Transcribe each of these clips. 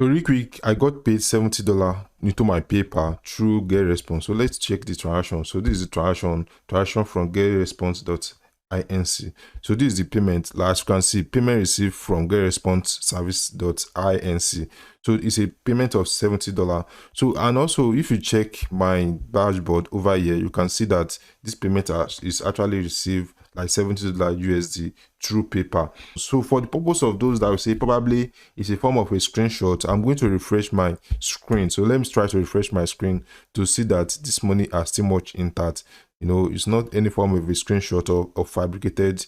So real quick, I got paid $70 into my PayPal through GetResponse. So let's check the transaction. So this is the transaction from GetResponse.inc. So this is the payment. As you can see, payment received from GetResponse service.inc. So it's a payment of $70. So, and also if you check my dashboard over here, you can see that this payment is actually received like $70 USD through PayPal. So for the purpose of those that will say probably it's a form of a screenshot, I'm going to refresh my screen. So let me try to refresh my screen to see that this money are still much intact. You know, it's not any form of a screenshot or fabricated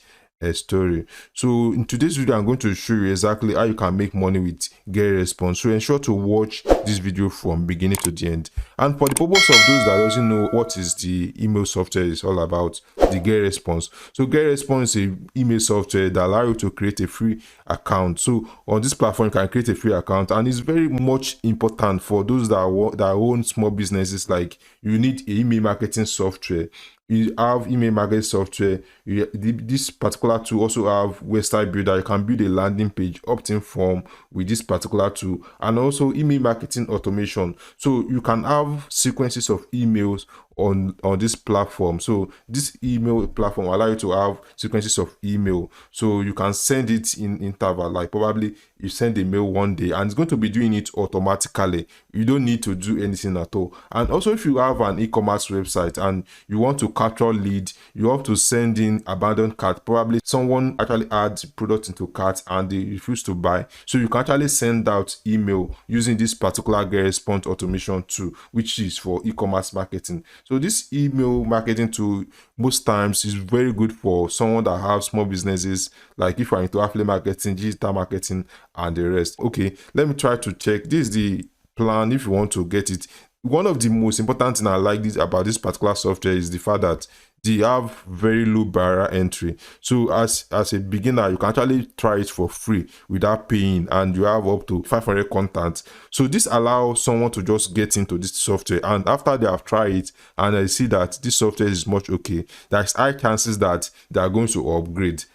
story. So in today's video, I'm going to show you exactly how you can make money with GetResponse. So ensure to watch this video from beginning to the end. And for the purpose of those that doesn't know what is the email software is all about, the GetResponse. So GetResponse is an email software that allows you to create a free account. So on this platform, you can create a free account, and it's very much important for those that own small businesses. Like, you need email marketing software. You have email marketing software. This particular tool also have website builder. You can build a landing page, opt-in form with this particular tool, and also email marketing automation. So you can have sequences of emails on this platform. So this email platform allow you to have sequences of email, so you can send it in interval. Like, probably you send a mail one day and it's going to be doing it automatically. You don't need to do anything at all. And also, if you have an e-commerce website and you want to capture lead, you have to send in abandoned cart. Probably someone actually adds product into cart and they refuse to buy, so you can actually send out email using this particular GetResponse automation tool, which is for e-commerce marketing. So this email marketing tool most times is very good for someone that have small businesses, like if you're into affiliate marketing, digital marketing, and the rest. Okay, let me try to check. This is the plan if you want to get it. One of the most important thing I like about this particular software is the fact that they have very low barrier entry. So as a beginner, you can actually try it for free without paying, and you have up to 500 contacts. So this allows someone to just get into this software, and after they have tried it and I see that this software is much okay, there's high chances that they are going to upgrade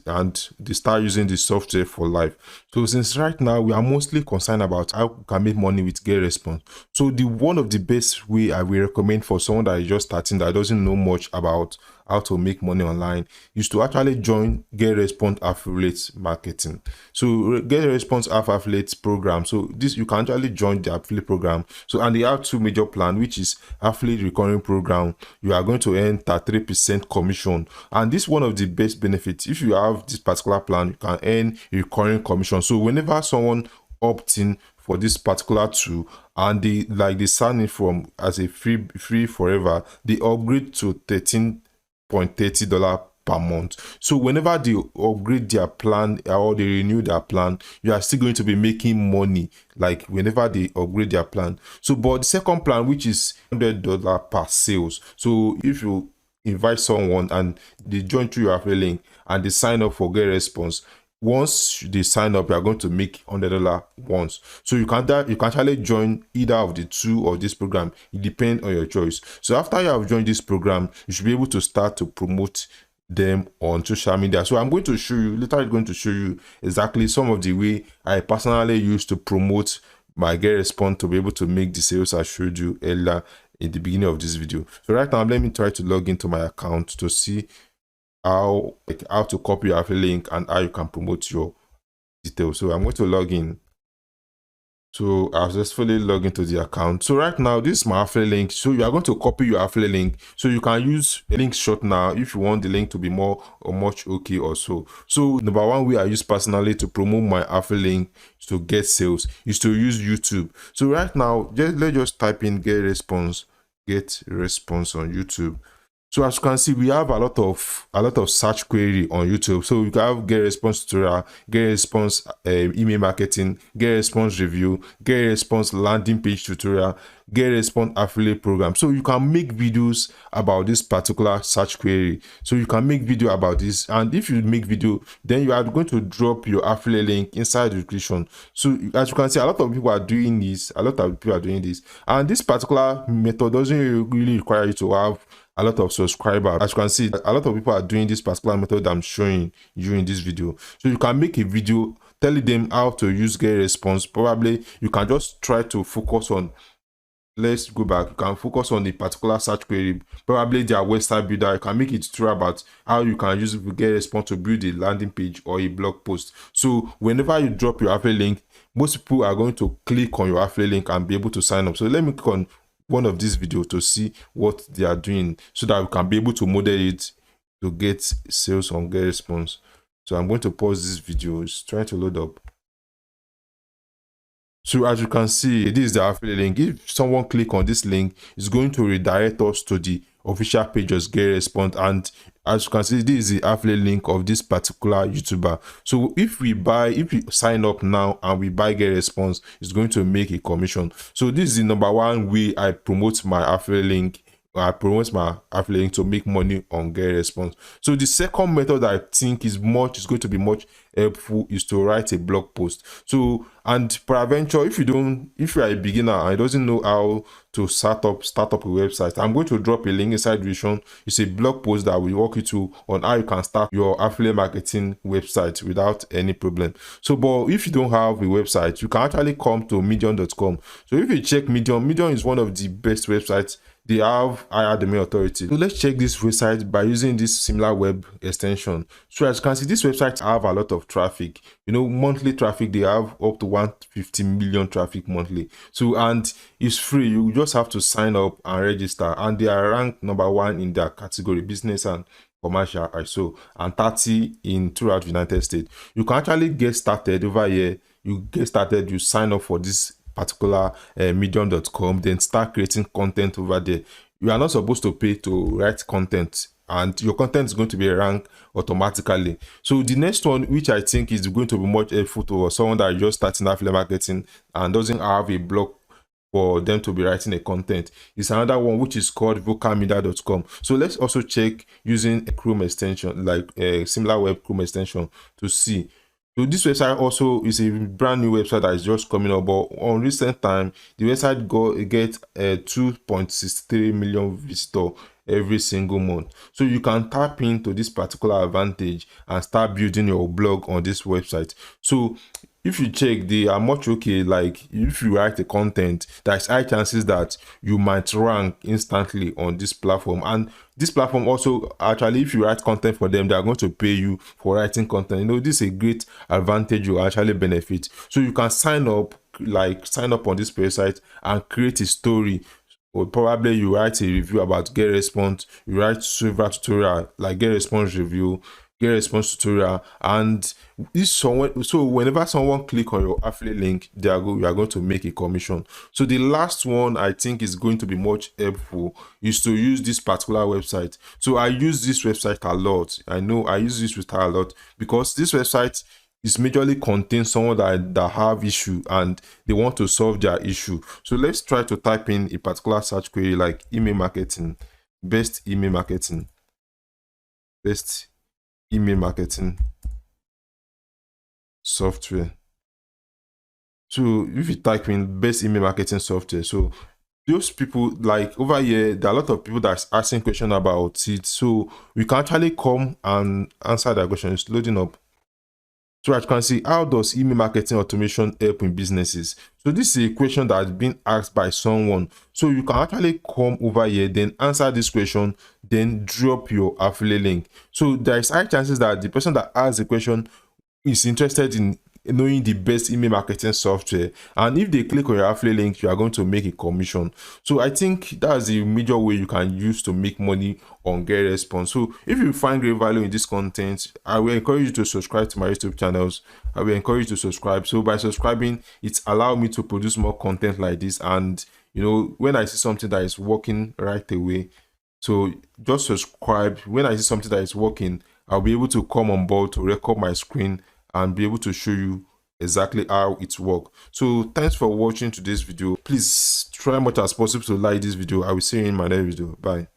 and they start using the software for life. So since right now we are mostly concerned about how we can make money with GetResponse, so one of the best way I will recommend for someone that is just starting, that doesn't know much about how to make money online, is to actually join GetResponse affiliate marketing. So GetResponse affiliate program, so this you can actually join the affiliate program. So, and they have two major plans, which is affiliate recurring program. You are going to earn 33% commission, and this is one of the best benefits. If you have this particular plan, you can earn recurring commission. So whenever someone opts in for this particular tool and they sign in from as a free forever, they upgrade to $13.30 per month. So whenever they upgrade their plan or they renew their plan, you are still going to be making money, like whenever they upgrade their plan. So but the second plan, which is $100 per sales, so if you invite someone and they join through your affiliate link and they sign up for GetResponse, once they sign up, you are going to make $100 once. So you can actually join either of the two of this program. It depends on your choice. So after you have joined this program, you should be able to start to promote them on social media. So I'm going to show you later. I'm going to show you exactly some of the way I personally use to promote my GetResponse to be able to make the sales I showed you earlier in the beginning of this video. So right now, let me try to log into my account to see how to copy your affiliate link and how you can promote your details. So I'm going to log in. So I'll successfully log into the account. So right now, this is my affiliate link. So you are going to copy your affiliate link. So you can use a link short now if you want the link to be more or much okay or so. So number one way I use personally to promote my affiliate link to get sales is to use YouTube. So right now, let's just type in GetResponse on YouTube. So as you can see, we have a lot of search query on YouTube. So you can have GetResponse tutorial, GetResponse email marketing, GetResponse review, GetResponse landing page tutorial, GetResponse affiliate program. So you can make videos about this particular search query. So you can make video about this, and if you make video, then you are going to drop your affiliate link inside the description. So as you can see, a lot of people are doing this. And this particular method doesn't really require you to have a lot of subscribers. As you can see, a lot of people are doing this particular method I'm showing you in this video. So you can make a video telling them how to use GetResponse, probably you can just try to focus on, let's go back, you can focus on a particular search query, probably their website builder. You can make it tutorial about how you can use GetResponse to build a landing page or a blog post. So whenever you drop your affiliate link, most people are going to click on your affiliate link and be able to sign up. So let me click on one of these videos to see what they are doing, so that we can be able to model it to get sales on GetResponse. So I'm going to pause this video. It's trying to load up. So as you can see, this is the affiliate link. If someone click on this link, it's going to redirect us to the official page of GetResponse. And as you can see, this is the affiliate link of this particular YouTuber. So if we sign up now and we buy GetResponse, it's going to make a commission. So this is the number one way I promote my affiliate link. I promote my affiliate link to make money on GetResponse. So the second method I think is going to be much helpful is to write a blog post. So, and peradventure, if you are a beginner and doesn't know how to start up a website, I'm going to drop a link inside Vision. It's a blog post that will walk you through on how you can start your affiliate marketing website without any problem. So, but if you don't have a website, you can actually come to Medium.com. So if you check Medium is one of the best websites. They have higher domain authority. So let's check this website by using this similar web extension. So as you can see, this website have a lot of traffic. You know, monthly traffic, they have up to 150 million traffic monthly. So, and it's free. You just have to sign up and register, and they are ranked #1 in their category, business and commercial ISO, and 30 throughout the United States. You can actually get started over here. You sign up for this particular Medium.com, then start creating content over there. You are not supposed to pay to write content, and your content is going to be ranked automatically. So the next one, which I think is going to be much helpful to someone that is just starting affiliate marketing and doesn't have a blog for them to be writing a content, is another one which is called vocalmedia.com. So let's also check using a Chrome extension, like a similar web Chrome extension, to see. So this website also is a brand new website that is just coming up, but on recent time, the website gets 2.63 million visitors every single month. So you can tap into this particular advantage and start building your blog on this website. So if you check, they are much okay. Like if you write a content, there's high chances that you might rank instantly on this platform. And this platform also, actually, if you write content for them, they are going to pay you for writing content. You know, this is a great advantage you actually benefit. So you can sign up on this website and create a story. Or probably you write a review about GetResponse, you write several tutorial like GetResponse review, GetResponse tutorial, and so whenever someone click on your affiliate link, you are going to make a commission. So the last one I think is going to be much helpful is to use this particular website. So I use this website a lot. I know I use this website a lot because this website is majorly contains someone that have issue and they want to solve their issue. So let's try to type in a particular search query like email marketing, best email marketing software. So if you type in best email marketing software, so those people, like over here, there are a lot of people that's asking questions about it. So we can actually come and answer that question. It's loading up. So as you can see, how does email marketing automation help in businesses? So this is a question that has been asked by someone. So you can actually come over here, then answer this question, then drop your affiliate link. So there is high chances that the person that asked the question is interested in knowing the best email marketing software, and if they click on your affiliate link, you are going to make a commission. So I think that's the major way you can use to make money on GetResponse. So if you find great value in this content, I will encourage you to subscribe to my YouTube channels. I will encourage you to subscribe. So by subscribing, it's allowed me to produce more content like this, and you know, when I see something that is working right away, so just subscribe. When I see something that is working, I'll be able to come on board to record my screen and be able to show you exactly how it works. So thanks for watching today's video. Please try much as possible to like this video. I will see you in my next video. Bye.